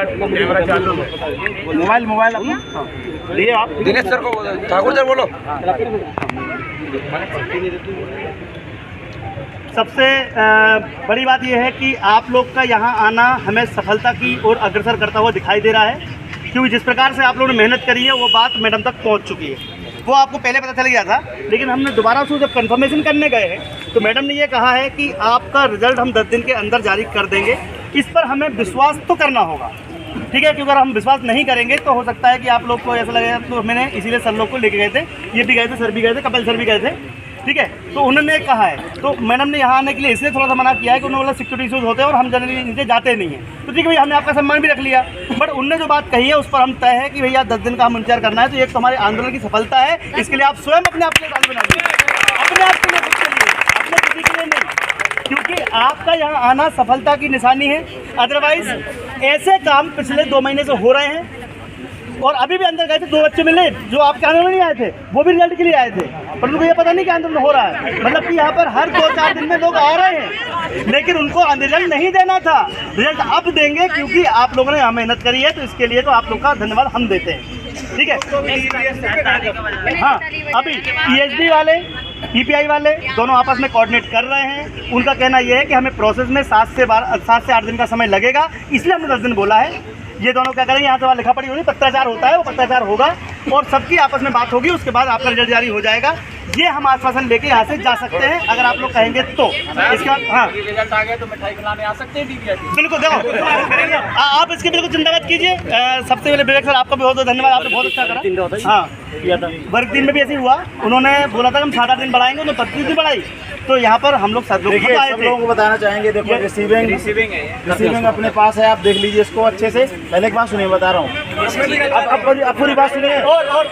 Camera चालू है। Mobile अपना लिए आप दिनेश सर को ठाकुर सर बोलो। सबसे बड़ी बात यह है कि आप लोग का यहाँ आना हमें सफलता की ओर अग्रसर करता हुआ दिखाई दे रहा है, क्योंकि जिस प्रकार से आप लोगों ने मेहनत करी है वो बात मैडम तक पहुँच चुकी है। वो आपको पहले पता चल गया था, लेकिन हमने दोबारा उसको जब कंफर्मेशन करने गए हैं तो मैडम ने ये कहा है कि आपका रिजल्ट हम 10 दिन के अंदर जारी कर देंगे। इस पर हमें विश्वास तो करना होगा, ठीक है, क्योंकि अगर हम विश्वास नहीं करेंगे तो हो सकता है कि आप लोग को ऐसा लगेगा। तो मैंने इसीलिए सर लोग को लेके गए थे, ये भी गए थे, सर भी गए थे, कपिल सर भी गए थे, ठीक है। तो उन्होंने कहा है, तो मैडम ने यहाँ आने के लिए इसलिए थोड़ा सा मना किया है कि उन्होंने बोला सिक्योरिटी इशूज़ होते हैं और हम जनरली नीचे जाते नहीं हैं। तो ठीक है भाई, हमने आपका सम्मान भी रख लिया, बट उनने जो बात कही है उस पर हम तय है कि भैया 10 दिन का हम इंतजार करना है। तो एक तो हमारे आंदोलन की सफलता है, इसके लिए आप स्वयं अपने आप के लिए ताली बना लीजिए, अपने आप के लिए, खुद के लिए, अपने किसी के लिए नहीं, क्योंकि आपका यहाँ आना सफलता की निशानी है। अदरवाइज ऐसे काम पिछले 2 महीने से हो रहे हैं और अभी भी अंदर गए थे 2 बच्चे मिले जो आपके आंदोलन नहीं आए थे, वो भी रिजल्ट के लिए आए थे, पर उनको ये पता नहीं कि आंदोलन हो रहा है। मतलब कि यहाँ पर हर 2-4 दिन में लोग आ रहे हैं, लेकिन उनको रिजल्ट नहीं देना था। रिजल्ट अब देंगे क्योंकि आप लोगों ने यहाँ मेहनत करी है, तो इसके लिए तो आप लोग का धन्यवाद हम देते हैं, ठीक है। हाँ, अभी ESD वाले EPI वाले दोनों आपस में कोऑर्डिनेट कर रहे हैं। उनका कहना यह है कि हमें प्रोसेस में 7 से 8 दिन का समय लगेगा, इसलिए हमने 10 दिन बोला है। ये दोनों क्या करेंगे, यहाँ से वहाँ लिखा पड़ी होगी, पत्राचार होता है, वो पत्राचार होगा और सबकी आपस में बात होगी, उसके बाद आपका रिजल्ट जारी हो जाएगा। ये हम आश्वासन लेके यहाँ से जा सकते हैं अगर आप लोग कहेंगे तो। इसके बाद हाँ, रिजल्ट आ गया तो मिठाई खिलाने आ सकते हैं DPI। बिल्कुल, देखो आप इसकी बिल्कुल चिंता मत कीजिए। सबसे पहले विवेक सर आपका भी बहुत बहुत धन्यवाद, आपने बहुत अच्छा करा। हाँ, किया था वर्ग 3 में भी ऐसे ही हुआ, उन्होंने बोला था हम 7-8 दिन बढ़ाएंगे, उन्होंने 25 दिन बढ़ाई। तो यहाँ पर हम लोग सब लोगों को बताना चाहेंगे, देखो रिसीविंग अपने पास है, आप देख लीजिए इसको अच्छे से। पहले एक बात सुनिए, बता रहा हूँ, अब पूरी बात सुनिए और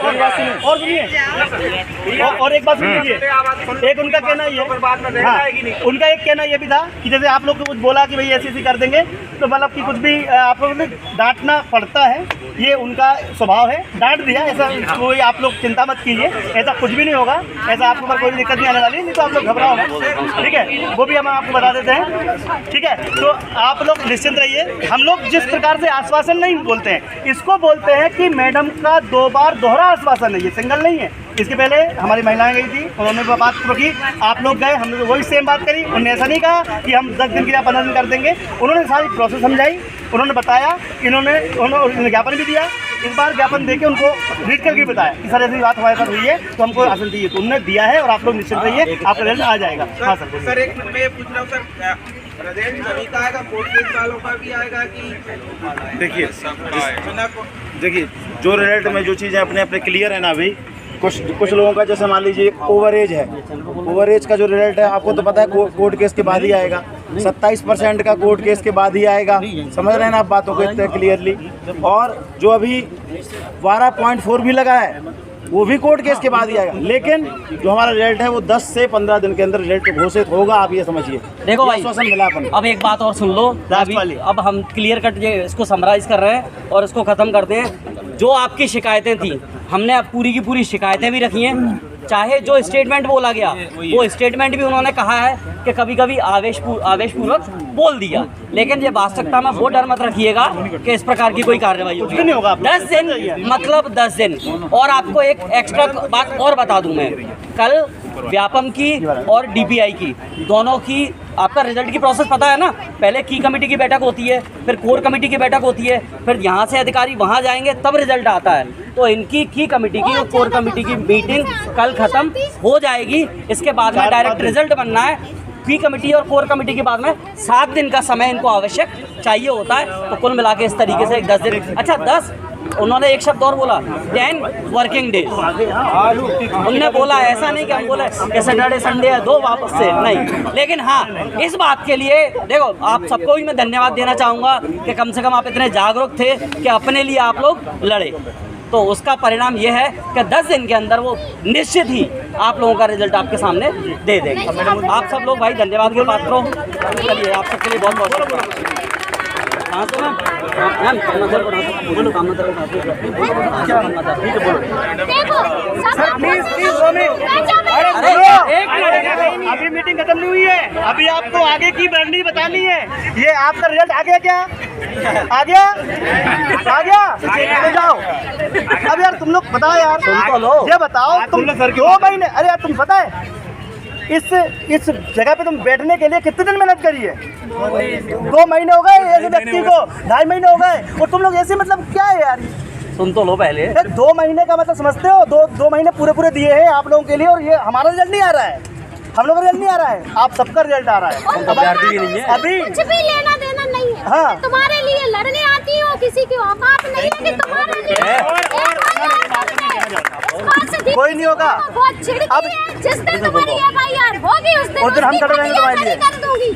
सुनिए और एक बात सुनिए। एक उनका कहना ये, हाँ, उनका एक कहना ये भी था कि जैसे आप लोग को कुछ बोला कि भाई ऐसी कर देंगे, तो मतलब कि कुछ भी आप लोगों ने डांटना पड़ता है, ये उनका स्वभाव है, डांट दिया, ऐसा कोई आप लोग चिंता मत कीजिए, ऐसा कुछ भी नहीं होगा, ऐसा आपको पर कोई दिक्कत नहीं आने वाली, नहीं तो आप लोग घबराओ, ठीक है, वो भी हम आपको बता देते हैं, ठीक है। तो आप लोग निश्चिंत रहिए। हम लोग जिस प्रकार से आश्वासन नहीं बोलते हैं, इसको बोलते हैं कि मैडम का 2 बार दोहरा आश्वासन है, ये सिंगल नहीं है। इसके पहले हमारी महिलाएं गई थी, उन्होंने बात रखी, आप लोग गए, हमने वही सेम बात करी। उन्होंने ऐसा नहीं कहा कि हम 10 दिन के लिए 15 दिन कर देंगे, उन्होंने सारी प्रोसेस समझाई, उन्होंने बताया, उन्होंने ज्ञापन भी दिया। इस बार ज्ञापन देके उनको रीड करके बताया कि सर ऐसी बात हमारे साथ हुई है, तो हमको राशन चाहिए, तो उन्होंने दिया है और आप लोग निश्चिंत रहिए, आपका रिजल्ट आ जाएगा। हाँ सर। सर एक मैं ये पूछ रहा हूँ सर, प्रेजेंट सभी का आएगा, 40 सालों का भी आएगा कि? देखिए जो रिजल्ट में जो चीज़ें अपने अपने क्लियर है ना, अभी कुछ लोगों का जैसे मान लीजिए ओवरेज है, ओवरेज का जो रिजल्ट है आपको तो पता है कोर्ट केस के बाद ही आएगा, 27% का कोर्ट केस के बाद ही आएगा, समझ रहे हैं ना आप बातों को इतने क्लियरली। और जो अभी 12.4 भी लगा है वो भी कोर्ट केस के बाद ही आएगा, लेकिन जो हमारा रिजल्ट है वो 10 से 15 दिन के अंदर रिजल्ट घोषित होगा, आप ये समझिए। देखो भाई, मिला अपन। अब एक बात और सुन लो, अब हम क्लियर कट ये इसको समराइज कर रहे हैं और इसको ख़त्म करते हैं। जो आपकी शिकायतें थी, हमने अब पूरी की पूरी शिकायतें भी रखी हैं, चाहे जो स्टेटमेंट बोला गया वो स्टेटमेंट भी उन्होंने कहा है कि कभी कभी आवेशपूर्वक बोल दिया, लेकिन ये वास्तविकता में वो डर मत रखिएगा कि इस प्रकार की कोई कार्रवाई होगी नहीं होगा। 10 दिन मतलब 10 दिन। और आपको एक एक्स्ट्रा बात और बता दूं मैं, कल व्यापम की और DPI की दोनों की आपका रिजल्ट की प्रोसेस पता है ना, पहले की कमेटी की बैठक होती है, फिर कोर कमेटी की बैठक होती है, फिर यहाँ से अधिकारी वहाँ जाएंगे तब रिजल्ट आता है। तो इनकी की कमेटी की और कोर कमेटी की मीटिंग कल ख़त्म हो जाएगी, इसके बाद में डायरेक्ट रिजल्ट बनना है। की कमेटी और कोर कमेटी के बाद में 7 दिन का समय इनको आवश्यक चाहिए होता है। तो कुल मिला के इस तरीके से 10 दिन, अच्छा 10, उन्होंने एक शब्द और बोला 10 वर्किंग डेज। उनने बोला, ऐसा नहीं कि हम बोले कि सैटरडे संडे है 2 वापस से नहीं, लेकिन हाँ इस बात के लिए देखो आप सबको भी मैं धन्यवाद देना चाहूँगा कि कम से कम आप इतने जागरूक थे कि अपने लिए आप लोग लड़े। तो उसका परिणाम ये है कि 10 दिन के अंदर वो निश्चित ही आप लोगों का रिजल्ट आपके सामने दे देंगे। आप सब लोग भाई धन्यवाद के पात्र हो। चलिए आप सबके लिए बहुत बहुत हाँ तो मैम बोलो काम मतलब देखो अभी मीटिंग खत्म नहीं हुई है, अभी आपको आगे की रणनीति बतानी है। ये आपका रिजल्ट आ गया क्या? आ गया? आ गया? तो जाओ। अब यार तुम लोग बताओ यार, ये बताओ तुम 2 महीने, अरे यार तुम पता है इस जगह पे तुम बैठने के लिए कितने दिन मेहनत करी है? 2 महीने हो गए ऐसे व्यक्ति को, 2.5 महीने हो गए, और तुम लोग ऐसे मतलब क्या है यार? सुन तो लो पहले। 2 महीने का मतलब समझते हो? 2 महीने पूरे दिए हैं आप लोगों के लिए, और ये हमारा रिजल्ट नहीं आ रहा है, हम लोग का रिजल्ट नहीं आ रहा है, आप सबका रिजल्ट आ रहा है। अभी कुछ भी लेना देना नहीं है। हाँ। तुम्हारे लिए लड़ने आती हो, किसी की औकात नहीं है कि तुम्हारे लिए कोई नहीं होगा। बहुत चिढ़ती है, जिस दिन तुम्हारी FIR होगी उस दिन हम कर रहेंगे तुम्हारे लिए। कर दूंगी।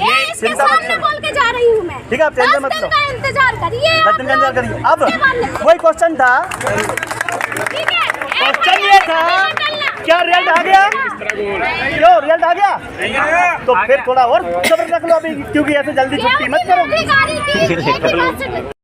ये इसके सामने बोल के जा रही हूँ मैं। ठीक है, आप टेंशन मत लो, 10 दिन का इंतजार करिए। 10 दिन का इंतजार करिए। अब वही क्वेश्चन था, ठीक है, क्वेश्चन ये था क्या रिजल्ट आ गया? क्यों रिजल्ट आ गया? तो फिर थोड़ा और सब्र रख लो अभी, क्योंकि ऐसे जल्दी छुट्टी मत करो। गाड़ी की एक ही बात से